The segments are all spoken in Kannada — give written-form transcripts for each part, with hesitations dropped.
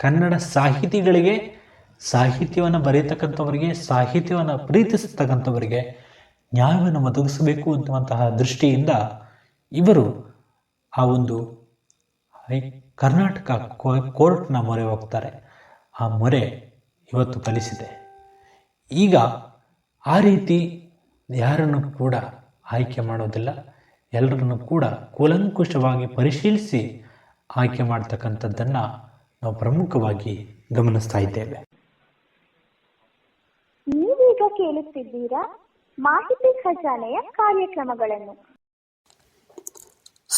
ಕನ್ನಡ ಸಾಹಿತಿಗಳಿಗೆ, ಸಾಹಿತ್ಯವನ್ನು ಬರೆಯತಕ್ಕಂಥವರಿಗೆ, ಸಾಹಿತ್ಯವನ್ನು ಪ್ರೀತಿಸತಕ್ಕಂಥವರಿಗೆ ನ್ಯಾಯವನ್ನು ಒದಗಿಸಬೇಕು ಅನ್ನುವಂತಹ ದೃಷ್ಟಿಯಿಂದ ಇವರು ಆ ಒಂದು ಕರ್ನಾಟಕ ಕೋರ್ಟ್ನ ಮೊರೆ ಹೋಗ್ತಾರೆ. ಆ ಮೊರೆ ಇವತ್ತು ಫಲಿಸಿದೆ. ಈಗ ಆ ರೀತಿ ಯಾರನ್ನು ಕೂಡ ಆಯ್ಕೆ ಮಾಡೋದಿಲ್ಲ, ಎಲ್ಲರನ್ನು ಕೂಡ ಕೂಲಂಕುಷವಾಗಿ ಪರಿಶೀಲಿಸಿ ಆಯ್ಕೆ ಮಾಡ್ತಕ್ಕಂಥದ್ದನ್ನು ನಾವು ಪ್ರಮುಖವಾಗಿ ಗಮನಿಸ್ತಾ ಇದ್ದೇವೆ. ನೀವೀಗ ಕೇಳುತ್ತಿದ್ದೀರಾ ಮಾಹಿತಿ ಖಜಾನೆಯ ಕಾರ್ಯಕ್ರಮಗಳನ್ನು.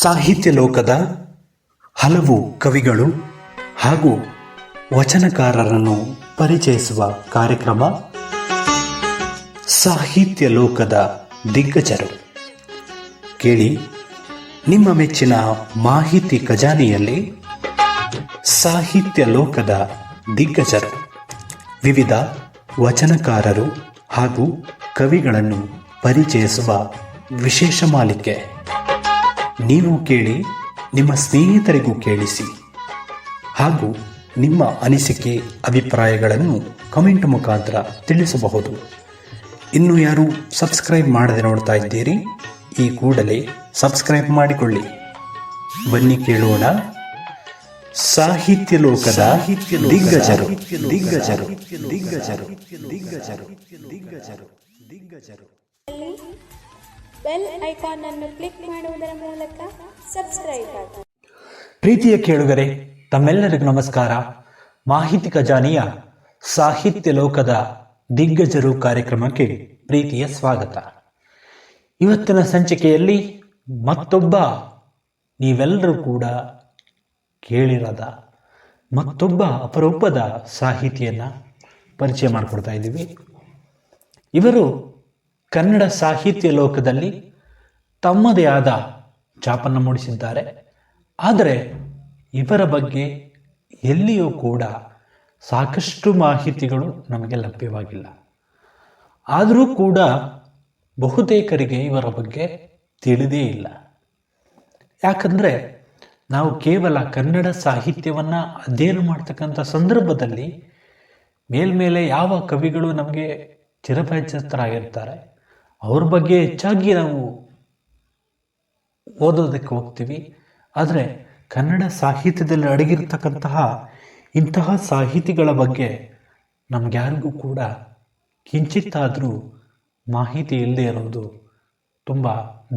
ಸಾಹಿತ್ಯ ಲೋಕದ ಹಲವು ಕವಿಗಳು ಹಾಗೂ ವಚನಕಾರರನ್ನು ಪರಿಚಯಿಸುವ ಕಾರ್ಯಕ್ರಮ ಸಾಹಿತ್ಯ ಲೋಕದ ದಿಗ್ಗಜರು. ಕೇಳಿ, ನಿಮ್ಮ ಮೆಚ್ಚಿನ ಮಾಹಿತಿ ಖಜಾನೆಯಲ್ಲಿ ಸಾಹಿತ್ಯ ಲೋಕದ ದಿಗ್ಗಜರು, ವಿವಿಧ ವಚನಕಾರರು ಹಾಗೂ ಕವಿಗಳನ್ನು ಪರಿಚಯಿಸುವ ವಿಶೇಷ ಮಾಲಿಕೆ. ನೀವು ಕೇಳಿ, ನಿಮ್ಮ ಸ್ನೇಹಿತರಿಗೂ ಕೇಳಿಸಿ ಹಾಗೂ ನಿಮ್ಮ ಅನಿಸಿಕೆ ಅಭಿಪ್ರಾಯಗಳನ್ನು ಕಮೆಂಟ್ ಮುಖಾಂತರ ತಿಳಿಸಬಹುದು. ಇನ್ನು ಯಾರು ಸಬ್ಸ್ಕ್ರೈಬ್ ಮಾಡದೆ ನೋಡ್ತಾ ಇದ್ದೀರಿ, ಈ ಕೂಡಲೇ ಸಬ್ಸ್ಕ್ರೈಬ್ ಮಾಡಿಕೊಳ್ಳಿ. ಬನ್ನಿ ಕೇಳೋಣ ಸಾಹಿತ್ಯ ಲೋಕದ ದಿಗ್ಗಜರು ದಿಗ್ಗಜರು ದಿಗ್ಗಜರು ದಿಗ್ಗಜರು ದಿಗ್ಗಜರು ದಿಗ್ಗಜರು. ಬೆಲ್ ಐಕಾನ್ ಅನ್ನು ಕ್ಲಿಕ್ ಮಾಡುವುದರ ಮೂಲಕ ಸಬ್ಸ್ಕ್ರೈಬ್ ಆಗಿ. ಪ್ರೀತಿಯ ಕೇಳುಗರೆ, ತಮ್ಮೆಲ್ಲರಿಗೂ ನಮಸ್ಕಾರ. ಮಾಹಿತಿ ಖಜಾನೆಯ ಸಾಹಿತ್ಯ ಲೋಕದ ದಿಗ್ಗಜರು ಕಾರ್ಯಕ್ರಮಕ್ಕೆ ಪ್ರೀತಿಯ ಸ್ವಾಗತ. ಇವತ್ತಿನ ಸಂಚಿಕೆಯಲ್ಲಿ ಮತ್ತೊಬ್ಬ, ನೀವೆಲ್ಲರೂ ಕೂಡ ಕೇಳಿರದ ಮತ್ತೊಬ್ಬ ಅಪರೂಪದ ಸಾಹಿತಿಯನ್ನು ಪರಿಚಯ ಮಾಡಿಕೊಡ್ತಾ ಇದ್ದೀವಿ. ಇವರು ಕನ್ನಡ ಸಾಹಿತ್ಯ ಲೋಕದಲ್ಲಿ ತಮ್ಮದೇ ಆದ ಛಾಪನ್ನು ಮೂಡಿಸಿದ್ದಾರೆ. ಆದರೆ ಇವರ ಬಗ್ಗೆ ಎಲ್ಲಿಯೂ ಕೂಡ ಸಾಕಷ್ಟು ಮಾಹಿತಿಗಳು ನಮಗೆ ಲಭ್ಯವಾಗಿಲ್ಲ. ಆದರೂ ಕೂಡ ಬಹುತೇಕರಿಗೆ ಇವರ ಬಗ್ಗೆ ತಿಳಿದೇ ಇಲ್ಲ. ಯಾಕಂದರೆ ನಾವು ಕೇವಲ ಕನ್ನಡ ಸಾಹಿತ್ಯವನ್ನು ಅಧ್ಯಯನ ಮಾಡ್ತಕ್ಕಂಥ ಸಂದರ್ಭದಲ್ಲಿ ಮೇಲ್ಮೇಲೆ ಯಾವ ಕವಿಗಳು ನಮಗೆ ಚಿರಪರಿಚಿತರಾಗಿರ್ತಾರೆ ಅವ್ರ ಬಗ್ಗೆ ಹೆಚ್ಚಾಗಿ ನಾವು ಓದೋದಕ್ಕೆ ಹೋಗ್ತೀವಿ. ಆದರೆ ಕನ್ನಡ ಸಾಹಿತ್ಯದಲ್ಲಿ ಅಡಗಿರ್ತಕ್ಕಂತಹ ಇಂತಹ ಸಾಹಿತಿಗಳ ಬಗ್ಗೆ ನಮಗ್ಯಾರಿಗೂ ಕೂಡ ಕಿಂಚಿತ್ತಾದರೂ ಮಾಹಿತಿ ಇಲ್ಲದೆ ಇರೋದು ತುಂಬ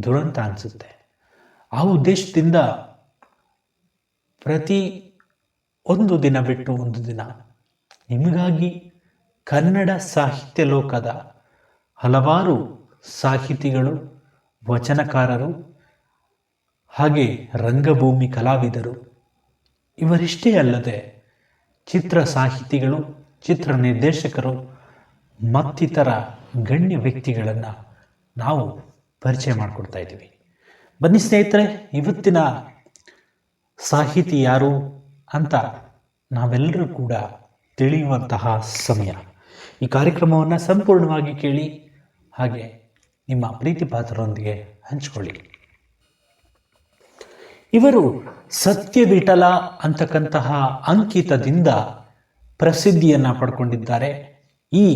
ದುರಂತ ಅನಿಸುತ್ತೆ. ಆ ಉದ್ದೇಶದಿಂದ ಪ್ರತಿ ಒಂದು ದಿನ ಬಿಟ್ಟು ಒಂದು ದಿನ ನಿಮಗಾಗಿ ಕನ್ನಡ ಸಾಹಿತ್ಯ ಲೋಕದ ಹಲವಾರು ಸಾಹಿತಿಗಳು, ವಚನಕಾರರು, ಹಾಗೆ ರಂಗಭೂಮಿ ಕಲಾವಿದರು, ಇವರಿಷ್ಟೇ ಅಲ್ಲದೆ ಚಿತ್ರ ಸಾಹಿತಿಗಳು, ಚಿತ್ರ ನಿರ್ದೇಶಕರು ಮತ್ತಿತರ ಗಣ್ಯ ವ್ಯಕ್ತಿಗಳನ್ನು ನಾವು ಪರಿಚಯ ಮಾಡಿಕೊಡ್ತಾ ಇದ್ದೀವಿ. ಬನ್ನಿ ಸ್ನೇಹಿತರೆ, ಇವತ್ತಿನ ಸಾಹಿತಿ ಯಾರು ಅಂತ ನಾವೆಲ್ಲರೂ ಕೂಡ ತಿಳಿಯುವಂತಹ ಸಮಯ. ಈ ಕಾರ್ಯಕ್ರಮವನ್ನು ಸಂಪೂರ್ಣವಾಗಿ ಕೇಳಿ, ಹಾಗೆ ನಿಮ್ಮ ಪ್ರೀತಿ ಪಾತ್ರರೊಂದಿಗೆ ಹಂಚಿಕೊಳ್ಳಿ. ಇವರು ಸತ್ಯ ವಿಠಲ ಅಂತಕ್ಕಂತಹ ಅಂಕಿತದಿಂದ ಪ್ರಸಿದ್ಧಿಯನ್ನು ಪಡ್ಕೊಂಡಿದ್ದಾರೆ. ಈ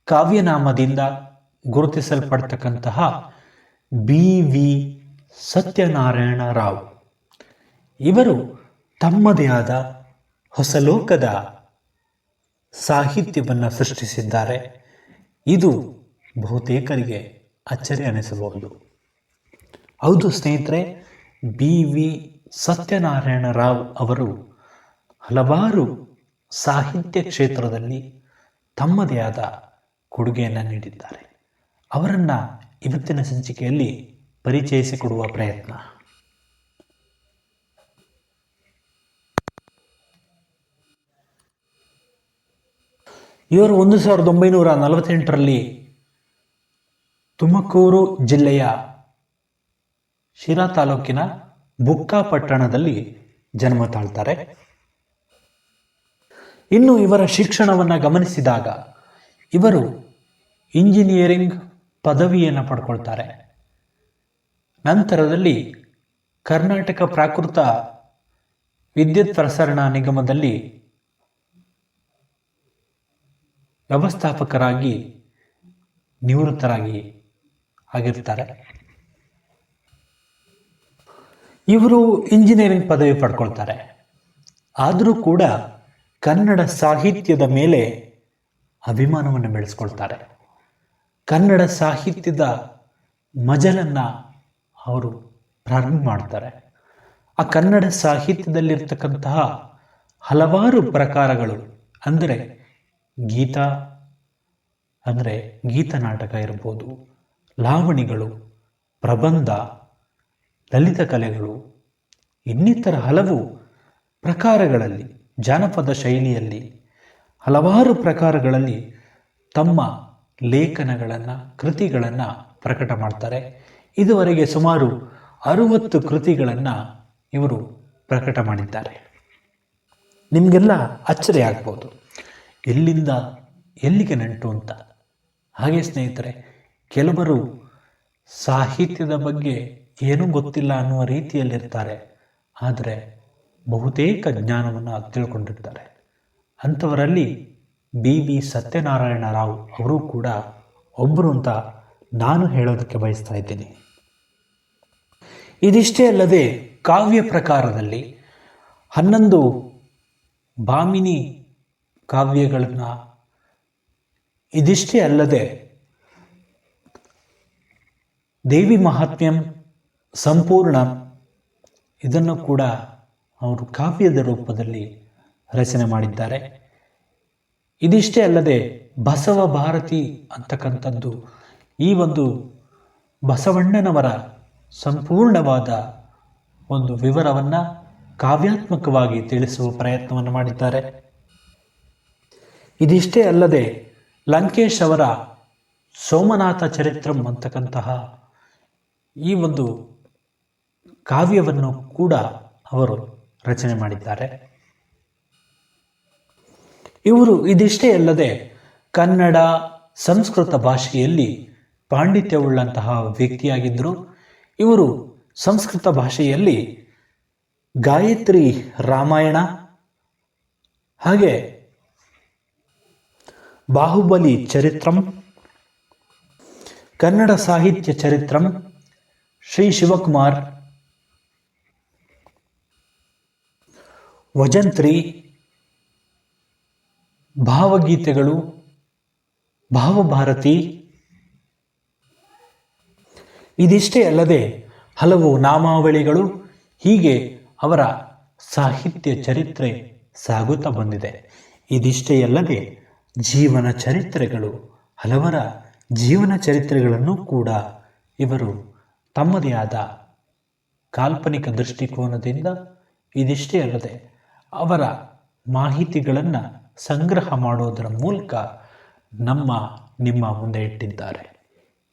ಕಾವ್ಯನಾಮದಿಂದ ಗುರುತಿಸಲ್ಪಡ್ತಕ್ಕಂತಹ BV ಸತ್ಯನಾರಾಯಣ ರಾವ್ ಇವರು ತಮ್ಮದೇ ಆದ ಹೊಸ ಲೋಕದ ಸಾಹಿತ್ಯವನ್ನು ಸೃಷ್ಟಿಸಿದ್ದಾರೆ. ಇದು ಬಹುತೇಕರಿಗೆ ಅಚ್ಚರಿ ಅನಿಸಬಹುದು. ಹೌದು ಸ್ನೇಹಿತರೆ, BV ಸತ್ಯನಾರಾಯಣ ರಾವ್ ಅವರು ಹಲವಾರು ಸಾಹಿತ್ಯ ಕ್ಷೇತ್ರದಲ್ಲಿ ತಮ್ಮದೇ ಆದ ಕೊಡುಗೆಯನ್ನು ನೀಡಿದ್ದಾರೆ. ಅವರನ್ನು ಇವತ್ತಿನ ಸಂಚಿಕೆಯಲ್ಲಿ ಪರಿಚಯಿಸಿಕೊಡುವ ಪ್ರಯತ್ನ. ಇವರು 1948ರಲ್ಲಿ ತುಮಕೂರು ಜಿಲ್ಲೆಯ ಶಿರಾ ತಾಲೂಕಿನ ಬುಕ್ಕಾಪಟ್ಟಣದಲ್ಲಿ ಜನ್ಮ ತಾಳ್ತಾರೆ. ಇನ್ನು ಇವರ ಶಿಕ್ಷಣವನ್ನು ಗಮನಿಸಿದಾಗ ಇವರು ಇಂಜಿನಿಯರಿಂಗ್ ಪದವಿಯನ್ನು ಪಡ್ಕೊಳ್ತಾರೆ. ನಂತರದಲ್ಲಿ ಕರ್ನಾಟಕ ಪ್ರಾಕೃತ ವಿದ್ಯುತ್ ಪ್ರಸರಣ ನಿಗಮದಲ್ಲಿ ವ್ಯವಸ್ಥಾಪಕರಾಗಿ ನಿವೃತ್ತರಾಗಿ ಆಗಿರ್ತಾರೆ. ಇವರು ಇಂಜಿನಿಯರಿಂಗ್ ಪದವಿ ಪಡ್ಕೊಳ್ತಾರೆ. ಆದರೂ ಕೂಡ ಕನ್ನಡ ಸಾಹಿತ್ಯದ ಮೇಲೆ ಅಭಿಮಾನವನ್ನು ಬೆಳೆಸ್ಕೊಳ್ತಾರೆ. ಕನ್ನಡ ಸಾಹಿತ್ಯದ ಮಜಲನ್ನು ಅವರು ಪ್ರಾರಂಭ ಮಾಡ್ತಾರೆ. ಆ ಕನ್ನಡ ಸಾಹಿತ್ಯದಲ್ಲಿರ್ತಕ್ಕಂತಹ ಹಲವಾರು ಪ್ರಕಾರಗಳು ಅಂದರೆ ಗೀತ ನಾಟಕ ಇರ್ಬೋದು, ಲಾವಣಿಗಳು, ಪ್ರಬಂಧ, ಲಲಿತ ಕಲೆಗಳು, ಇನ್ನಿತರ ಹಲವು ಪ್ರಕಾರಗಳಲ್ಲಿ, ಜಾನಪದ ಶೈಲಿಯಲ್ಲಿ ಹಲವಾರು ಪ್ರಕಾರಗಳಲ್ಲಿ ತಮ್ಮ ಲೇಖನಗಳನ್ನು, ಕೃತಿಗಳನ್ನು ಪ್ರಕಟ ಮಾಡ್ತಾರೆ. ಇದುವರೆಗೆ ಸುಮಾರು 60 ಕೃತಿಗಳನ್ನು ಇವರು ಪ್ರಕಟ ಮಾಡಿದ್ದಾರೆ. ನಿಮಗೆಲ್ಲ ಅಚ್ಚರಿ ಆಗ್ಬೋದು, ಎಲ್ಲಿಂದ ಎಲ್ಲಿಗೆ ನಂಟು ಅಂತ. ಹಾಗೆ ಸ್ನೇಹಿತರೆ, ಕೆಲವರು ಸಾಹಿತ್ಯದ ಬಗ್ಗೆ ಏನೂ ಗೊತ್ತಿಲ್ಲ ಅನ್ನುವ ರೀತಿಯಲ್ಲಿರ್ತಾರೆ, ಆದರೆ ಬಹುತೇಕ ಜ್ಞಾನವನ್ನು ತಿಳ್ಕೊಂಡಿರ್ತಾರೆ. ಅಂಥವರಲ್ಲಿ BV ಸತ್ಯನಾರಾಯಣ ರಾವ್ ಅವರು ಕೂಡ ಒಬ್ಬರು ಅಂತ ನಾನು ಹೇಳೋದಕ್ಕೆ ಬಯಸ್ತಾ ಇದ್ದೀನಿ. ಇದಿಷ್ಟೇ ಅಲ್ಲದೆ ಕಾವ್ಯ ಪ್ರಕಾರದಲ್ಲಿ 11 ಭಾಮಿನಿ ಕಾವ್ಯಗಳನ್ನು, ಇದಿಷ್ಟೇ ಅಲ್ಲದೆ ದೇವಿ ಮಹಾತ್ಮ್ಯಂ ಸಂಪೂರ್ಣ, ಇದನ್ನು ಕೂಡ ಅವರು ಕಾವ್ಯದ ರೂಪದಲ್ಲಿ ರಚನೆ ಮಾಡಿದ್ದಾರೆ. ಇದಿಷ್ಟೇ ಅಲ್ಲದೆ ಬಸವ ಭಾರತಿ ಅಂತಕ್ಕಂಥದ್ದು, ಈ ಒಂದು ಬಸವಣ್ಣನವರ ಸಂಪೂರ್ಣವಾದ ಒಂದು ವಿವರವನ್ನು ಕಾವ್ಯಾತ್ಮಕವಾಗಿ ತಿಳಿಸುವ ಪ್ರಯತ್ನವನ್ನು ಮಾಡಿದ್ದಾರೆ. ಇದಿಷ್ಟೇ ಅಲ್ಲದೆ ಲಂಕೇಶ್ ಅವರ ಸೋಮನಾಥ ಚರಿತ್ರಂ ಅಂತಕ್ಕಂತಹ ಈ ಒಂದು ಕಾವ್ಯವನ್ನು ಕೂಡ ಅವರು ರಚನೆ ಮಾಡಿದ್ದಾರೆ. ಇವರು ಇದಿಷ್ಟೇ ಅಲ್ಲದೆ ಕನ್ನಡ, ಸಂಸ್ಕೃತ ಭಾಷೆಯಲ್ಲಿ ಪಾಂಡಿತ್ಯವುಳ್ಳಂತಹ ವ್ಯಕ್ತಿಯಾಗಿದ್ದರು. ಇವರು ಸಂಸ್ಕೃತ ಭಾಷೆಯಲ್ಲಿ ಗಾಯತ್ರಿ ರಾಮಾಯಣ, ಹಾಗೆ ಬಾಹುಬಲಿ ಚರಿತ್ರಂ, ಕನ್ನಡ ಸಾಹಿತ್ಯ ಚರಿತ್ರಂ, ಶ್ರೀ ಶಿವಕುಮಾರ್, ವಜಂತ್ರಿ, ಭಾವಗೀತೆಗಳು, ಭಾವಭಾರತಿ, ಇದಿಷ್ಟೇ ಅಲ್ಲದೆ ಹಲವು ನಾಮಾವಳಿಗಳು, ಹೀಗೆ ಅವರ ಸಾಹಿತ್ಯ ಚರಿತ್ರೆ ಸಾಗುತ್ತಾ ಬಂದಿದೆ. ಇದಿಷ್ಟೇ ಅಲ್ಲದೆ ಜೀವನ ಚರಿತ್ರೆಗಳು, ಹಲವರ ಜೀವನ ಚರಿತ್ರೆಗಳನ್ನು ಕೂಡ ಇವರು ತಮ್ಮದೇ ಆದ ಕಾಲ್ಪನಿಕ ದೃಷ್ಟಿಕೋನದಿಂದ, ಇದಿಷ್ಟೇ ಅಲ್ಲದೆ ಅವರ ಮಾಹಿತಿಗಳನ್ನು ಸಂಗ್ರಹ ಮಾಡೋದರ ಮೂಲಕ ನಿಮ್ಮ ಮುಂದೆ ಇಟ್ಟಿದ್ದಾರೆ.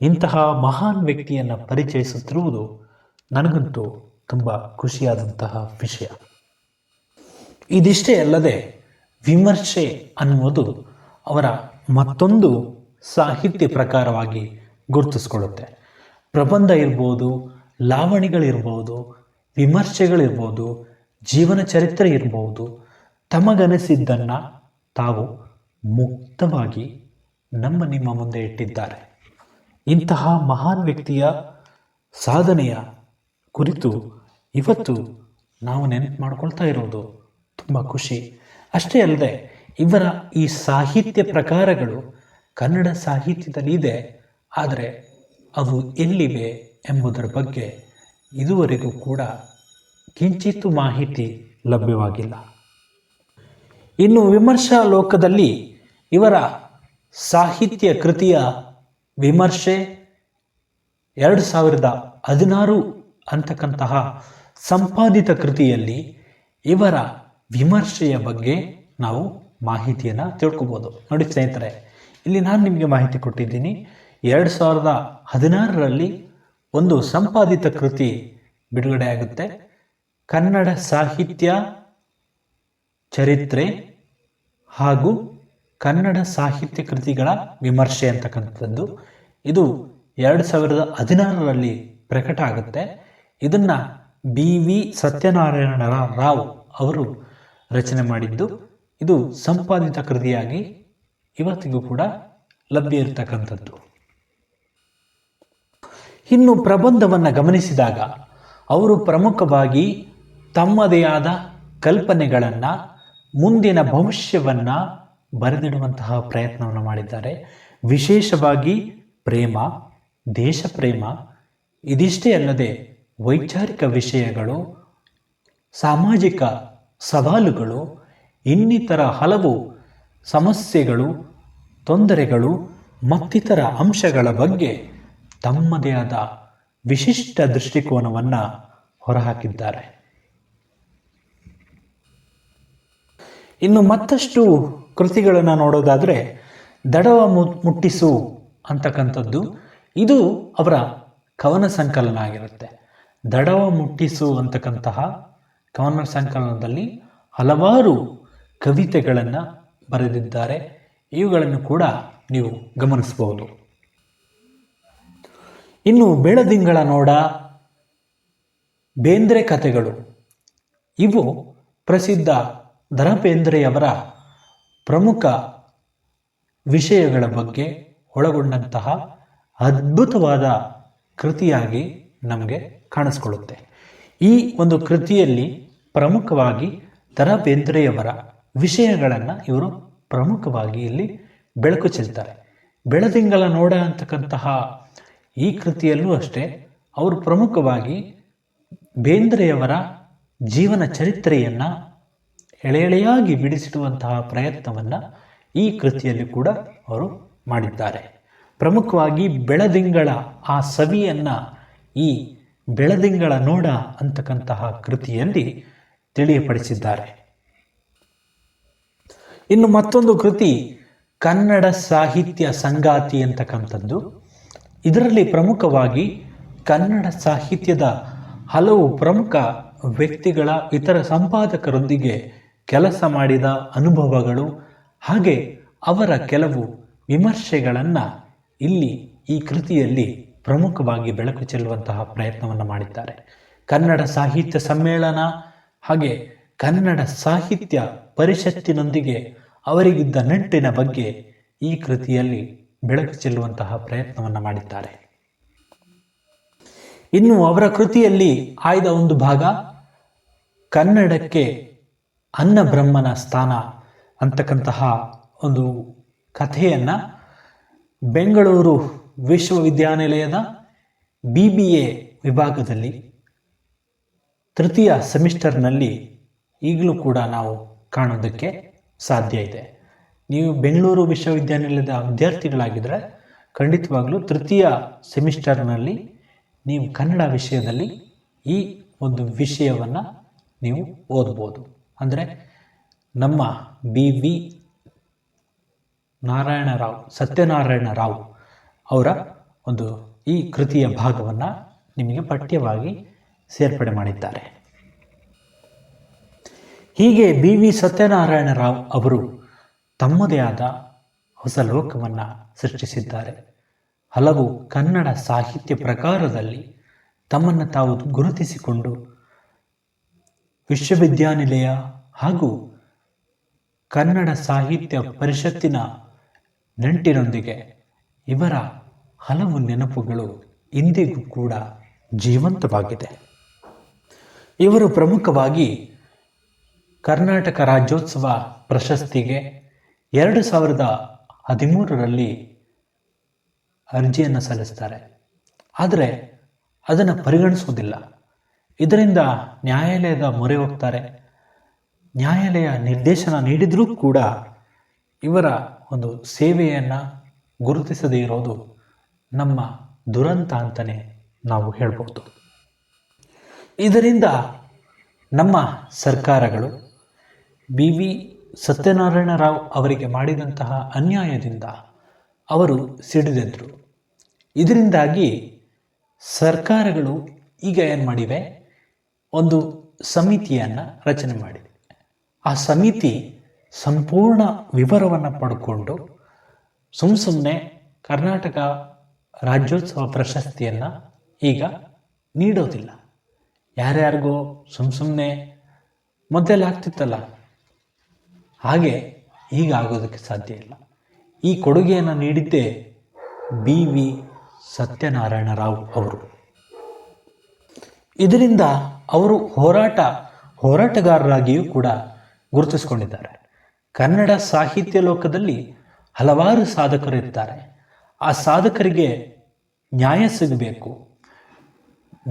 ಇಂತಹ ಮಹಾನ್ ವ್ಯಕ್ತಿಯನ್ನು ಪರಿಚಯಿಸುತ್ತಿರುವುದು ನನಗಂತೂ ತುಂಬ ಖುಷಿಯಾದಂತಹ ವಿಷಯ. ಇದಿಷ್ಟೇ ಅಲ್ಲದೆ ವಿಮರ್ಶೆ ಅನ್ನುವುದು ಅವರ ಮತ್ತೊಂದು ಸಾಹಿತ್ಯ ಪ್ರಕಾರವಾಗಿ ಗುರುತಿಸ್ಕೊಳ್ಳುತ್ತೆ. ಪ್ರಬಂಧ ಇರ್ಬೋದು, ಲಾವಣಿಗಳಿರ್ಬೋದು, ವಿಮರ್ಶೆಗಳಿರ್ಬೋದು, ಜೀವನ ಚರಿತ್ರೆ ಇರ್ಬೋದು, ತಮಗನಿಸಿದ್ದನ್ನು ತಾವು ಮುಕ್ತವಾಗಿ ನಿಮ್ಮ ಮುಂದೆ ಇಟ್ಟಿದ್ದಾರೆ. ಇಂತಹ ಮಹಾನ್ ವ್ಯಕ್ತಿಯ ಸಾಧನೆಯ ಕುರಿತು ಇವತ್ತು ನಾವು ನೆನಪು ಮಾಡ್ಕೊಳ್ತಾ ಇರೋದು ತುಂಬ ಖುಷಿ. ಅಷ್ಟೇ ಅಲ್ಲದೆ ಇವರ ಈ ಸಾಹಿತ್ಯ ಪ್ರಕಾರಗಳು ಕನ್ನಡ ಸಾಹಿತ್ಯದಲ್ಲಿ ಇದೆ, ಆದರೆ ಅವು ಎಲ್ಲಿವೆ ಎಂಬುದರ ಬಗ್ಗೆ ಇದುವರೆಗೂ ಕೂಡ ಕಿಂಚಿತ್ತೂ ಮಾಹಿತಿ ಲಭ್ಯವಾಗಿಲ್ಲ. ಇನ್ನು ವಿಮರ್ಶಾ ಲೋಕದಲ್ಲಿ ಇವರ ಸಾಹಿತ್ಯ ಕೃತಿಯ ವಿಮರ್ಶೆ 2016 ಅಂತಕ್ಕಂತಹ ಸಂಪಾದಿತ ಕೃತಿಯಲ್ಲಿ ಇವರ ವಿಮರ್ಶೆಯ ಬಗ್ಗೆ ನಾವು ಮಾಹಿತಿಯನ್ನು ತಿಳ್ಕೊಬೋದು. ನೋಡಿ ಸ್ನೇಹಿತರೆ, ಇಲ್ಲಿ ನಾನು ನಿಮಗೆ ಮಾಹಿತಿ ಕೊಟ್ಟಿದ್ದೀನಿ. 2016ರಲ್ಲಿ ಒಂದು ಸಂಪಾದಿತ ಕೃತಿ ಬಿಡುಗಡೆ ಆಗುತ್ತೆ, ಕನ್ನಡ ಸಾಹಿತ್ಯ ಚರಿತ್ರೆ ಹಾಗೂ ಕನ್ನಡ ಸಾಹಿತ್ಯ ಕೃತಿಗಳ ವಿಮರ್ಶೆ ಅಂತಕ್ಕಂಥದ್ದು. ಇದು 2016ರಲ್ಲಿ ಪ್ರಕಟ ಆಗುತ್ತೆ. ಇದನ್ನು BV ಸತ್ಯನಾರಾಯಣ ರಾವ್ ಅವರು ರಚನೆ ಮಾಡಿದ್ದು. ಇದು ಸಂಪಾದಿತ ಕೃತಿಯಾಗಿ ಇವತ್ತಿಗೂ ಕೂಡ ಲಭ್ಯ ಇರತಕ್ಕಂಥದ್ದು. ಇನ್ನು ಪ್ರಬಂಧವನ್ನು ಗಮನಿಸಿದಾಗ ಅವರು ಪ್ರಮುಖವಾಗಿ ತಮ್ಮದೇ ಆದ ಕಲ್ಪನೆಗಳನ್ನು, ಮುಂದಿನ ಭವಿಷ್ಯವನ್ನು ಬರೆದಿಡುವಂತಹ ಪ್ರಯತ್ನವನ್ನು ಮಾಡಿದ್ದಾರೆ. ವಿಶೇಷವಾಗಿ ಪ್ರೇಮ, ದೇಶ ಪ್ರೇಮ, ಇದಿಷ್ಟೇ ಅಲ್ಲದೆ ವೈಚಾರಿಕ ವಿಷಯಗಳು, ಸಾಮಾಜಿಕ ಸವಾಲುಗಳು, ಇನ್ನಿತರ ಹಲವು ಸಮಸ್ಯೆಗಳು, ತೊಂದರೆಗಳು ಮತ್ತಿತರ ಅಂಶಗಳ ಬಗ್ಗೆ ತಮ್ಮದೇ ಆದ ವಿಶಿಷ್ಟ ದೃಷ್ಟಿಕೋನವನ್ನು ಹೊರಹಾಕಿದ್ದಾರೆ. ಇನ್ನು ಮತ್ತಷ್ಟು ಕೃತಿಗಳನ್ನು ನೋಡೋದಾದರೆ ದಡವ ಮುಟ್ಟಿಸು ಅಂತಕ್ಕಂಥದ್ದು, ಇದು ಅವರ ಕವನ ಸಂಕಲನ ಆಗಿರುತ್ತೆ. ದಡವ ಮುಟ್ಟಿಸು ಅಂತಕ್ಕಂತಹ ಕವನ ಸಂಕಲನದಲ್ಲಿ ಹಲವಾರು ಕವಿತೆಗಳನ್ನು ಬರೆದಿದ್ದಾರೆ. ಇವುಗಳನ್ನು ಕೂಡ ನೀವು ಗಮನಿಸಬಹುದು. ಇನ್ನು ಬೆಳದಿಂಗಳ ನೋಡ, ಬೇಂದ್ರೆ ಕಥೆಗಳು, ಇವು ಪ್ರಸಿದ್ಧ ದ.ರಾ ಬೇಂದ್ರೆಯವರ ಪ್ರಮುಖ ವಿಷಯಗಳ ಬಗ್ಗೆ ಒಳಗೊಂಡಂತಹ ಅದ್ಭುತವಾದ ಕೃತಿಯಾಗಿ ನಮಗೆ ಕಾಣಿಸ್ಕೊಳ್ಳುತ್ತೆ. ಈ ಒಂದು ಕೃತಿಯಲ್ಲಿ ಪ್ರಮುಖವಾಗಿ ದ.ರಾ ಬೇಂದ್ರೆಯವರ ವಿಷಯಗಳನ್ನು ಇವರು ಪ್ರಮುಖವಾಗಿ ಇಲ್ಲಿ ಬೆಳಕು ಚೆಲ್ತಾರೆ. ಬೆಳದಿಂಗಳ ನೋಡ ಅಂತಕ್ಕಂತಹ ಈ ಕೃತಿಯಲ್ಲೂ ಅಷ್ಟೇ ಅವರು ಪ್ರಮುಖವಾಗಿ ಬೇಂದ್ರೆಯವರ ಜೀವನ ಚರಿತ್ರೆಯನ್ನು ಎಳೆಯಾಗಿ ಬಿಡಿಸಿಡುವಂತಹ ಪ್ರಯತ್ನವನ್ನು ಈ ಕೃತಿಯಲ್ಲಿ ಕೂಡ ಅವರು ಮಾಡಿದ್ದಾರೆ. ಪ್ರಮುಖವಾಗಿ ಬೆಳದಿಂಗಳ ಆ ಸವಿಯನ್ನು ಈ ಬೆಳದಿಂಗಳ ನೋಡ ಅಂತಕ್ಕಂತಹ ಕೃತಿಯಲ್ಲಿ ತಿಳಿಯಪಡಿಸಿದ್ದಾರೆ. ಇನ್ನು ಮತ್ತೊಂದು ಕೃತಿ ಕನ್ನಡ ಸಾಹಿತ್ಯ ಸಂಗಾತಿ ಅಂತಕ್ಕಂಥದ್ದು. ಇದರಲ್ಲಿ ಪ್ರಮುಖವಾಗಿ ಕನ್ನಡ ಸಾಹಿತ್ಯದ ಹಲವು ಪ್ರಮುಖ ವ್ಯಕ್ತಿಗಳ, ಇತರ ಸಂಪಾದಕರೊಂದಿಗೆ ಕೆಲಸ ಮಾಡಿದ ಅನುಭವಗಳು, ಹಾಗೆ ಅವರ ಕೆಲವು ವಿಮರ್ಶೆಗಳನ್ನು ಇಲ್ಲಿ ಈ ಕೃತಿಯಲ್ಲಿ ಪ್ರಮುಖವಾಗಿ ಬೆಳಕು ಚೆಲ್ಲುವಂತಹ ಪ್ರಯತ್ನವನ್ನು ಮಾಡಿದ್ದಾರೆ. ಕನ್ನಡ ಸಾಹಿತ್ಯ ಸಮ್ಮೇಳನ ಹಾಗೆ ಕನ್ನಡ ಸಾಹಿತ್ಯ ಪರಿಷತ್ತಿನೊಂದಿಗೆ ಅವರಿಗಿದ್ದ ನಂಟಿನ ಬಗ್ಗೆ ಈ ಕೃತಿಯಲ್ಲಿ ಬೆಳಕು ಚೆಲ್ಲುವಂತಹ ಪ್ರಯತ್ನವನ್ನು ಮಾಡಿದ್ದಾರೆ. ಇನ್ನು ಅವರ ಕೃತಿಯಲ್ಲಿ ಆಯ್ದ ಒಂದು ಭಾಗ ಕನ್ನಡಕ್ಕೆ ಅನ್ನ ಬ್ರಹ್ಮನ ಸ್ಥಾನ ಅಂತಕ್ಕಂತಹ ಒಂದು ಕಥೆಯನ್ನು ಬೆಂಗಳೂರು ವಿಶ್ವವಿದ್ಯಾನಿಲಯದ BBA ವಿಭಾಗದಲ್ಲಿ ತೃತೀಯ ಸೆಮಿಸ್ಟರ್ನಲ್ಲಿ ಈಗಲೂ ಕೂಡ ನಾವು ಕಾಣೋದಕ್ಕೆ ಸಾಧ್ಯ ಇದೆ. ನೀವು ಬೆಂಗಳೂರು ವಿಶ್ವವಿದ್ಯಾನಿಲಯದ ವಿದ್ಯಾರ್ಥಿಗಳಾಗಿದ್ದರೆ ಖಂಡಿತವಾಗಲೂ ತೃತೀಯ ಸೆಮಿಸ್ಟರ್ನಲ್ಲಿ ನೀವು ಕನ್ನಡ ವಿಷಯದಲ್ಲಿ ಈ ಒಂದು ವಿಷಯವನ್ನು ನೀವು ಓದ್ಬೋದು. ಅಂದರೆ ನಮ್ಮ BV ಸತ್ಯನಾರಾಯಣ ರಾವ್ ಅವರ ಒಂದು ಈ ಕೃತಿಯ ಭಾಗವನ್ನು ನಿಮಗೆ ಪಠ್ಯವಾಗಿ ಸೇರ್ಪಡೆ ಮಾಡಿದ್ದಾರೆ. ಹೀಗೆ BV ಸತ್ಯನಾರಾಯಣ ರಾವ್ ಅವರು ತಮ್ಮದೇ ಆದ ಹೊಸ ಲೋಕವನ್ನು ಸೃಷ್ಟಿಸಿದ್ದಾರೆ. ಹಲವು ಕನ್ನಡ ಸಾಹಿತ್ಯ ಪ್ರಕಾರದಲ್ಲಿ ತಮ್ಮನ್ನು ತಾವು ಗುರುತಿಸಿಕೊಂಡು ವಿಶ್ವವಿದ್ಯಾನಿಲಯ ಹಾಗೂ ಕನ್ನಡ ಸಾಹಿತ್ಯ ಪರಿಷತ್ತಿನ ನಂಟಿನೊಂದಿಗೆ ಇವರ ಹಲವು ನೆನಪುಗಳು ಇಂದಿಗೂ ಕೂಡ ಜೀವಂತವಾಗಿದೆ. ಇವರು ಪ್ರಮುಖವಾಗಿ ಕರ್ನಾಟಕ ರಾಜ್ಯೋತ್ಸವ ಪ್ರಶಸ್ತಿಗೆ 2013ರಲ್ಲಿ ಅರ್ಜಿಯನ್ನು ಸಲ್ಲಿಸ್ತಾರೆ. ಆದರೆ ಅದನ್ನು ಪರಿಗಣಿಸುವುದಿಲ್ಲ. ಇದರಿಂದ ನ್ಯಾಯಾಲಯದ ಮೊರೆ ಹೋಗ್ತಾರೆ. ನ್ಯಾಯಾಲಯ ನಿರ್ದೇಶನ ನೀಡಿದರೂ ಕೂಡ ಇವರ ಒಂದು ಸೇವೆಯನ್ನು ಗುರುತಿಸದೇ ಇರೋದು ನಮ್ಮ ದುರಂತ ಅಂತಲೇ ನಾವು ಹೇಳ್ಬೋದು. ಇದರಿಂದ ನಮ್ಮ ಸರ್ಕಾರಗಳು BV ಸತ್ಯನಾರಾಯಣ ರಾವ್ ಅವರಿಗೆ ಮಾಡಿದಂತಹ ಅನ್ಯಾಯದಿಂದ ಅವರು ಸಿಡಿದೆದ್ರು. ಇದರಿಂದಾಗಿ ಸರ್ಕಾರಗಳು ಈಗ ಏನು ಮಾಡಿವೆ, ಒಂದು ಸಮಿತಿಯನ್ನು ರಚನೆ ಮಾಡಿದೆ. ಆ ಸಮಿತಿ ಸಂಪೂರ್ಣ ವಿವರವನ್ನು ಪಡ್ಕೊಂಡು ಸುಮ್ಮನೆ ಕರ್ನಾಟಕ ರಾಜ್ಯೋತ್ಸವ ಪ್ರಶಸ್ತಿಯನ್ನು ಈಗ ನೀಡೋದಿಲ್ಲ. ಯಾರ್ಯಾರಿಗೋ ಸುಮ್ಮನೆ ಮೊದಲೆಲ್ಲ ಆಗ್ತಿತ್ತಲ್ಲ, ಹಾಗೆ ಈಗ ಆಗೋದಕ್ಕೆ ಸಾಧ್ಯ ಇಲ್ಲ. ಈ ಕೊಡುಗೆಯನ್ನು ನೀಡಿದ್ದೇ BV ಸತ್ಯನಾರಾಯಣ ರಾವ್ ಅವರು. ಇದರಿಂದ ಅವರು ಹೋರಾಟಗಾರರಾಗಿಯೂ ಕೂಡ ಗುರುತಿಸಿಕೊಂಡಿದ್ದಾರೆ. ಕನ್ನಡ ಸಾಹಿತ್ಯ ಲೋಕದಲ್ಲಿ ಹಲವಾರು ಸಾಧಕರು ಇರ್ತಾರೆ. ಆ ಸಾಧಕರಿಗೆ ನ್ಯಾಯ ಸಿಗಬೇಕು,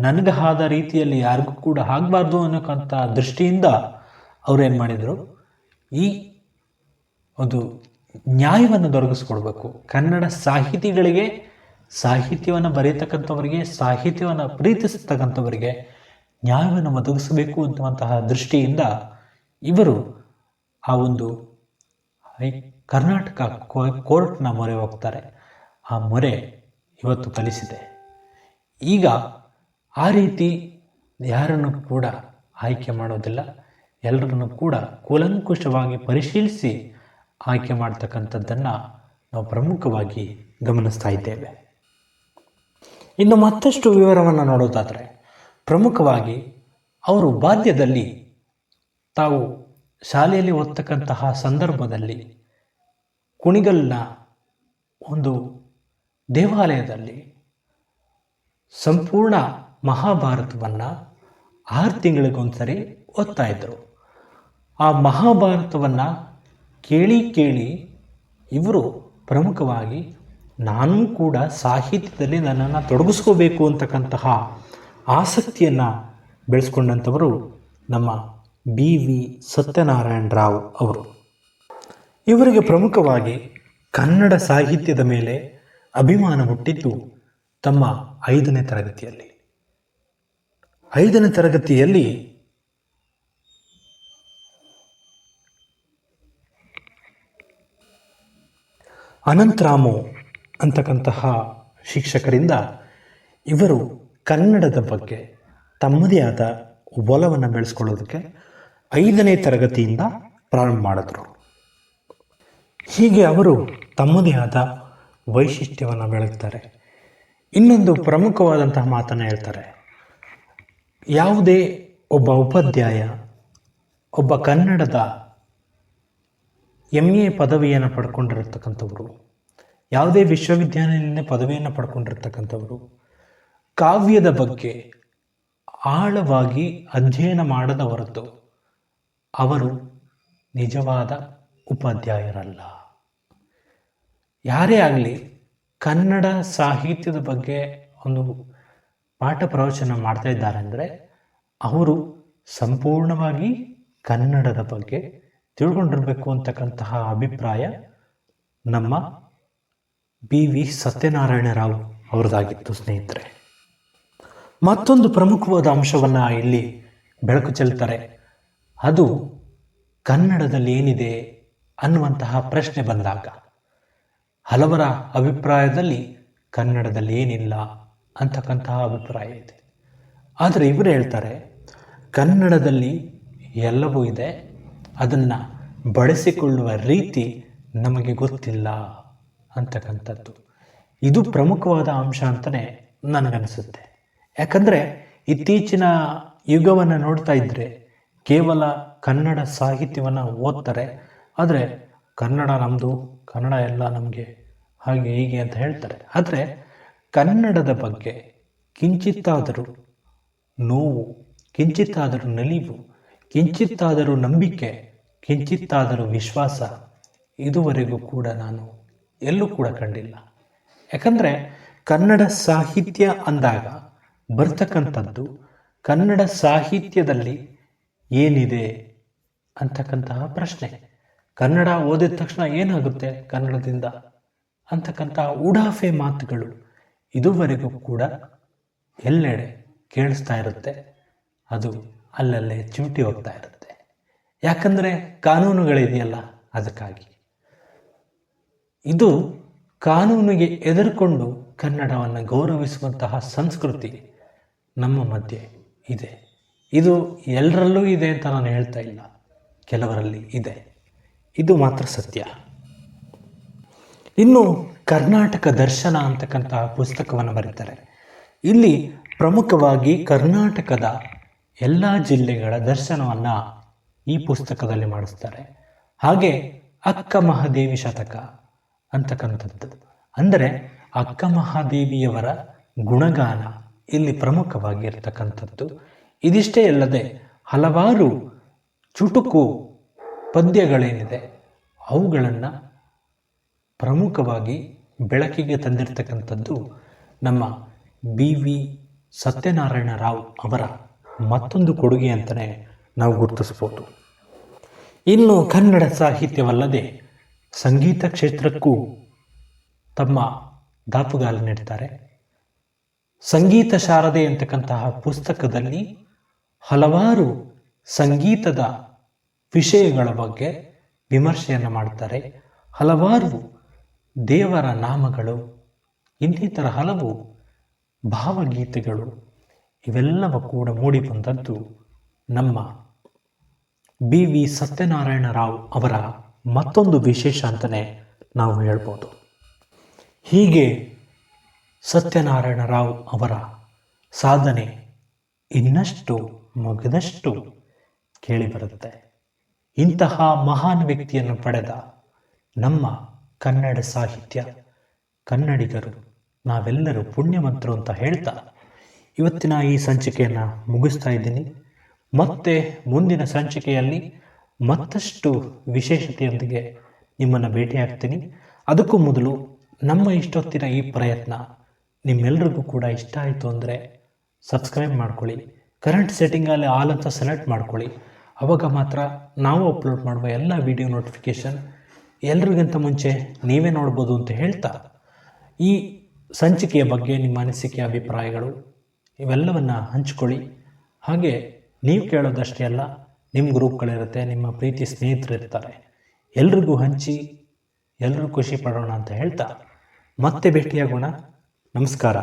ನನಗಾದ ರೀತಿಯಲ್ಲಿ ಯಾರಿಗೂ ಕೂಡ ಆಗಬಾರ್ದು ಅನ್ನೋಕ್ಕಂಥ ದೃಷ್ಟಿಯಿಂದ ಅವರೇನು ಮಾಡಿದರು, ಈ ಒಂದು ನ್ಯಾಯವನ್ನು ದೊರಕಿಸ್ಕೊಡ್ಬೇಕು. ಕನ್ನಡ ಸಾಹಿತಿಗಳಿಗೆ, ಸಾಹಿತ್ಯವನ್ನು ಬರೆಯತಕ್ಕಂಥವರಿಗೆ, ಸಾಹಿತ್ಯವನ್ನು ಪ್ರೀತಿಸ್ತಕ್ಕಂಥವರಿಗೆ ನ್ಯಾಯವನ್ನು ಒದಗಿಸಬೇಕು ಅನ್ನುವಂತಹ ದೃಷ್ಟಿಯಿಂದ ಇವರು ಆ ಒಂದು ಕರ್ನಾಟಕ ಕೋರ್ಟ್ನ ಮೊರೆ ಹೋಗ್ತಾರೆ. ಆ ಮೊರೆ ಇವತ್ತು ಫಲಿಸಿದೆ. ಈಗ ಆ ರೀತಿ ಯಾರನ್ನು ಕೂಡ ಆಯ್ಕೆ ಮಾಡೋದಿಲ್ಲ, ಎಲ್ಲರನ್ನು ಕೂಡ ಕೂಲಂಕುಷವಾಗಿ ಪರಿಶೀಲಿಸಿ ಆಯ್ಕೆ ಮಾಡ್ತಕ್ಕಂಥದ್ದನ್ನು ನಾವು ಪ್ರಮುಖವಾಗಿ ಗಮನಿಸ್ತಾ ಇದ್ದೇವೆ. ಇನ್ನು ಮತ್ತಷ್ಟು ವಿವರವನ್ನು ನೋಡೋದಾದರೆ, ಪ್ರಮುಖವಾಗಿ ಅವರು ಬಾಲ್ಯದಲ್ಲಿ ತಾವು ಶಾಲೆಯಲ್ಲಿ ಓದ್ತಕ್ಕಂತಹ ಸಂದರ್ಭದಲ್ಲಿ ಕುಣಿಗಲ್ನ ಒಂದು ದೇವಾಲಯದಲ್ಲಿ ಸಂಪೂರ್ಣ ಮಹಾಭಾರತವನ್ನು 6 ತಿಂಗಳಿಗೊಂದ್ಸರಿ ಓದ್ತಾ ಇದ್ದರು. ಆ ಮಹಾಭಾರತವನ್ನು ಕೇಳಿ ಇವರು ಪ್ರಮುಖವಾಗಿ ನಾನು ಕೂಡ ಸಾಹಿತ್ಯದಲ್ಲಿ ನನ್ನನ್ನು ತೊಡಗಿಸ್ಕೋಬೇಕು ಅಂತಕ್ಕಂತಹ ಆಸಕ್ತಿಯನ್ನು ಬೆಳೆಸ್ಕೊಂಡಂಥವರು ನಮ್ಮ BV ಸತ್ಯನಾರಾಯಣ ರಾವ್ ಅವರು. ಇವರಿಗೆ ಪ್ರಮುಖವಾಗಿ ಕನ್ನಡ ಸಾಹಿತ್ಯದ ಮೇಲೆ ಅಭಿಮಾನ ಹುಟ್ಟಿದ್ದು ತಮ್ಮ 5ನೇ ತರಗತಿಯಲ್ಲಿ. 5ನೇ ತರಗತಿಯಲ್ಲಿ ಅನಂತರಾಮು ಅಂತಕ್ಕಂತಹ ಶಿಕ್ಷಕರಿಂದ ಇವರು ಕನ್ನಡದ ಬಗ್ಗೆ ತಮ್ಮದೇ ಆದ ಒಲವನ್ನು ಬೆಳೆಸ್ಕೊಳ್ಳೋದಕ್ಕೆ 5ನೇ ತರಗತಿಯಿಂದ ಪ್ರಾರಂಭ ಮಾಡಿದ್ರು. ಹೀಗೆ ಅವರು ತಮ್ಮದೇ ಆದ ವೈಶಿಷ್ಟ್ಯವನ್ನು ಬೆಳಗ್ತಾರೆ. ಇನ್ನೊಂದು ಪ್ರಮುಖವಾದಂತಹ ಮಾತನ್ನು ಹೇಳ್ತಾರೆ, ಯಾವುದೇ ಒಬ್ಬ ಉಪಾಧ್ಯಾಯ, ಒಬ್ಬ ಕನ್ನಡದ MA ಪದವಿಯನ್ನು ಪಡ್ಕೊಂಡಿರತಕ್ಕಂಥವರು, ಯಾವುದೇ ವಿಶ್ವವಿದ್ಯಾನಿಲಯದಿಂದ ಪದವಿಯನ್ನು ಪಡ್ಕೊಂಡಿರ್ತಕ್ಕಂಥವರು ಕಾವ್ಯದ ಬಗ್ಗೆ ಆಳವಾಗಿ ಅಧ್ಯಯನ ಮಾಡದ ಹೊರತು ಅವರು ನಿಜವಾದ ಉಪಾಧ್ಯಾಯರಲ್ಲ. ಯಾರೇ ಆಗಲಿ ಕನ್ನಡ ಸಾಹಿತ್ಯದ ಬಗ್ಗೆ ಒಂದು ಪಾಠ ಪ್ರವಚನ ಮಾಡ್ತಾ ಇದ್ದಾರೆ ಅಂದರೆ ಅವರು ಸಂಪೂರ್ಣವಾಗಿ ಕನ್ನಡದ ಬಗ್ಗೆ ತಿಳ್ಕೊಂಡಿರಬೇಕು ಅಂತಕ್ಕಂತಹ ಅಭಿಪ್ರಾಯ ನಮ್ಮ BV ಸತ್ಯನಾರಾಯಣ ರಾವ್ ಅವರದಾಗಿತ್ತು. ಸ್ನೇಹಿತರೆ, ಮತ್ತೊಂದು ಪ್ರಮುಖವಾದ ಅಂಶವನ್ನು ಇಲ್ಲಿ ಬೆಳಕು ಚೆಲ್ತಾರೆ. ಅದು ಕನ್ನಡದಲ್ಲಿ ಏನಿದೆ ಅನ್ನುವಂತಹ ಪ್ರಶ್ನೆ ಬಂದಾಗ ಹಲವರ ಅಭಿಪ್ರಾಯದಲ್ಲಿ ಕನ್ನಡದಲ್ಲಿ ಏನಿಲ್ಲ ಅಂತಕ್ಕಂತಹ ಅಭಿಪ್ರಾಯ ಇದೆ. ಆದರೆ ಇವರು ಹೇಳ್ತಾರೆ, ಕನ್ನಡದಲ್ಲಿ ಎಲ್ಲವೂ ಇದೆ, ಅದನ್ನು ಬಳಸಿಕೊಳ್ಳುವ ರೀತಿ ನಮಗೆ ಗೊತ್ತಿಲ್ಲ ಅಂತಕ್ಕಂಥದ್ದು. ಇದು ಪ್ರಮುಖವಾದ ಅಂಶ ಅಂತಲೇ ನನಗನ್ನಿಸುತ್ತೆ. ಯಾಕಂದರೆ ಇತ್ತೀಚಿನ ಯುಗವನ್ನು ನೋಡ್ತಾ ಇದ್ದರೆ ಕೇವಲ ಕನ್ನಡ ಸಾಹಿತ್ಯವನ್ನು ಓದ್ತಾರೆ, ಆದರೆ ಕನ್ನಡ ನಮ್ಮದು, ಕನ್ನಡ ಎಲ್ಲ ನಮಗೆ ಹಾಗೆ ಹೀಗೆ ಅಂತ ಹೇಳ್ತಾರೆ. ಆದರೆ ಕನ್ನಡದ ಬಗ್ಗೆ ಕಿಂಚಿತ್ತಾದರೂ ನೋವು, ಕಿಂಚಿತ್ತಾದರೂ ನಲಿವು, ಕಿಂಚಿತ್ತಾದರೂ ನಂಬಿಕೆ, ಕಿಂಚಿತ್ತಾದರೂ ವಿಶ್ವಾಸ ಇದುವರೆಗೂ ಕೂಡ ನಾನು ಎಲ್ಲೂ ಕೂಡ ಕಂಡಿಲ್ಲ. ಯಾಕಂದರೆ ಕನ್ನಡ ಸಾಹಿತ್ಯ ಅಂದಾಗ ಬರ್ತಕ್ಕಂಥದ್ದು ಕನ್ನಡ ಸಾಹಿತ್ಯದಲ್ಲಿ ಏನಿದೆ ಅಂತಕ್ಕಂತಹ ಪ್ರಶ್ನೆ. ಕನ್ನಡ ಓದಿದ ತಕ್ಷಣ ಏನಾಗುತ್ತೆ ಕನ್ನಡದಿಂದ ಅಂತಕ್ಕಂತಹ ಉಡಾಫೆ ಮಾತುಗಳು ಇದುವರೆಗೂ ಕೂಡ ಎಲ್ಲೆಡೆ ಕೇಳಿಸ್ತಾ ಇರುತ್ತೆ. ಅದು ಅಲ್ಲಲ್ಲೇ ಚಿಮಟಿ ಹೋಗ್ತಾ ಇರುತ್ತೆ. ಯಾಕಂದರೆ ಕಾನೂನುಗಳಿದೆಯಲ್ಲ, ಅದಕ್ಕಾಗಿ. ಇದು ಕಾನೂನಿಗೆ ಎದುರುಕೊಂಡು ಕನ್ನಡವನ್ನು ಗೌರವಿಸುವಂತಹ ಸಂಸ್ಕೃತಿ ನಮ್ಮ ಮಧ್ಯೆ ಇದೆ. ಇದು ಎಲ್ಲರಲ್ಲೂ ಇದೆ ಅಂತ ನಾನು ಹೇಳ್ತಾ ಇಲ್ಲ, ಕೆಲವರಲ್ಲಿ ಇದೆ. ಇದು ಮಾತ್ರ ಸತ್ಯ. ಇನ್ನು ಕರ್ನಾಟಕ ದರ್ಶನ ಅಂತಕ್ಕಂತಹ ಪುಸ್ತಕವನ್ನು ಬರೀತಾರೆ. ಇಲ್ಲಿ ಪ್ರಮುಖವಾಗಿ ಕರ್ನಾಟಕದ ಎಲ್ಲ ಜಿಲ್ಲೆಗಳ ದರ್ಶನವನ್ನು ಈ ಪುಸ್ತಕದಲ್ಲಿ ಮಾಡಿಸ್ತಾರೆ. ಹಾಗೆ ಅಕ್ಕ ಮಹಾದೇವಿ ಶತಕ ಅಂತಕ್ಕಂಥದ್ದು. ಅಂದರೆ ಅಕ್ಕ ಮಹಾದೇವಿಯವರ ಗುಣಗಾನ ಇಲ್ಲಿ ಪ್ರಮುಖವಾಗಿರ್ತಕ್ಕಂಥದ್ದು. ಇದಿಷ್ಟೇ ಅಲ್ಲದೆ ಹಲವಾರು ಚುಟುಕು ಪದ್ಯಗಳೇನಿದೆ ಅವುಗಳನ್ನು ಪ್ರಮುಖವಾಗಿ ಬೆಳಕಿಗೆ ತಂದಿರತಕ್ಕಂಥದ್ದು ನಮ್ಮ BV ಸತ್ಯನಾರಾಯಣ ರಾವ್ ಅವರ ಮತ್ತೊಂದು ಕೊಡುಗೆ ಅಂತಲೇ ನಾವು ಗುರುತಿಸ್ಬೋದು. ಇನ್ನು ಕನ್ನಡ ಸಾಹಿತ್ಯವಲ್ಲದೆ ಸಂಗೀತ ಕ್ಷೇತ್ರಕ್ಕೂ ತಮ್ಮ ದಾಪುಗಾಲು ನೀಡ್ತಾರೆ. ಸಂಗೀತ ಶಾರದೆ ಅಂತಕ್ಕಂತಹ ಪುಸ್ತಕದಲ್ಲಿ ಹಲವಾರು ಸಂಗೀತದ ವಿಷಯಗಳ ಬಗ್ಗೆ ವಿಮರ್ಶೆಯನ್ನು ಮಾಡ್ತಾರೆ. ಹಲವಾರು ದೇವರ ನಾಮಗಳು, ಇನ್ನಿತರ ಹಲವು ಭಾವಗೀತೆಗಳು ಇವೆಲ್ಲವೂ ಕೂಡ ಮೂಡಿಬಂದದ್ದು ನಮ್ಮ BV ಸತ್ಯನಾರಾಯಣ ರಾವ್ ಅವರ ಮತ್ತೊಂದು ವಿಶೇಷ ಅಂತಲೇ ನಾವು ಹೇಳ್ಬೋದು. ಹೀಗೆ ಸತ್ಯನಾರಾಯಣ ರಾವ್ ಅವರ ಸಾಧನೆ ಇನ್ನಷ್ಟು ಮುಗಿದಷ್ಟು ಕೇಳಿಬರುತ್ತೆ. ಇಂತಹ ಮಹಾನ್ ವ್ಯಕ್ತಿಯನ್ನು ಪಡೆದ ನಮ್ಮ ಕನ್ನಡ ಸಾಹಿತ್ಯ, ಕನ್ನಡಿಗರು ನಾವೆಲ್ಲರೂ ಪುಣ್ಯವಂತರು ಅಂತ ಹೇಳ್ತಾ ಇವತ್ತಿನ ಈ ಸಂಚಿಕೆಯನ್ನು ಮುಗಿಸ್ತಾ ಇದ್ದೀನಿ. ಮತ್ತೆ ಮುಂದಿನ ಸಂಚಿಕೆಯಲ್ಲಿ ಮತ್ತಷ್ಟು ವಿಶೇಷತೆಯೊಂದಿಗೆ ನಿಮ್ಮನ್ನು ಭೇಟಿಯಾಗ್ತೀನಿ. ಅದಕ್ಕೂ ಮೊದಲು ನಮ್ಮ ಇಷ್ಟೊತ್ತಿನ ಈ ಪ್ರಯತ್ನ ನಿಮ್ಮೆಲ್ಲರಿಗೂ ಕೂಡ ಇಷ್ಟ ಆಯಿತು ಅಂದರೆ ಸಬ್ಸ್ಕ್ರೈಬ್ ಮಾಡ್ಕೊಳ್ಳಿ. ಕರೆಂಟ್ ಸೆಟ್ಟಿಂಗಲ್ಲಿ ಆಲ್ ಅಂತ ಸೆಲೆಕ್ಟ್ ಮಾಡ್ಕೊಳ್ಳಿ. ಆವಾಗ ಮಾತ್ರ ನಾವು ಅಪ್ಲೋಡ್ ಮಾಡುವ ಎಲ್ಲ ವಿಡಿಯೋ ನೋಟಿಫಿಕೇಷನ್ ಎಲ್ರಿಗಿಂತ ಮುಂಚೆ ನೀವೇ ನೋಡ್ಬೋದು ಅಂತ ಹೇಳ್ತಾ, ಈ ಸಂಚಿಕೆಯ ಬಗ್ಗೆ ನಿಮ್ಮ ಅನಿಸಿಕೆ, ಅಭಿಪ್ರಾಯಗಳು ಇವೆಲ್ಲವನ್ನು ಹಂಚ್ಕೊಳ್ಳಿ. ಹಾಗೆ ನೀವು ಕೇಳೋದಷ್ಟೇ ಅಲ್ಲ, ನಿಮ್ಮ ಗ್ರೂಪ್ಗಳಿರುತ್ತೆ, ನಿಮ್ಮ ಪ್ರೀತಿ ಸ್ನೇಹಿತರು ಇರ್ತಾರೆ, ಎಲ್ರಿಗೂ ಹಂಚಿ ಎಲ್ಲರೂ ಖುಷಿ ಪಡೋಣ ಅಂತ ಹೇಳ್ತಾ ಮತ್ತೆ ಭೇಟಿಯಾಗೋಣ. ನಮಸ್ಕಾರ.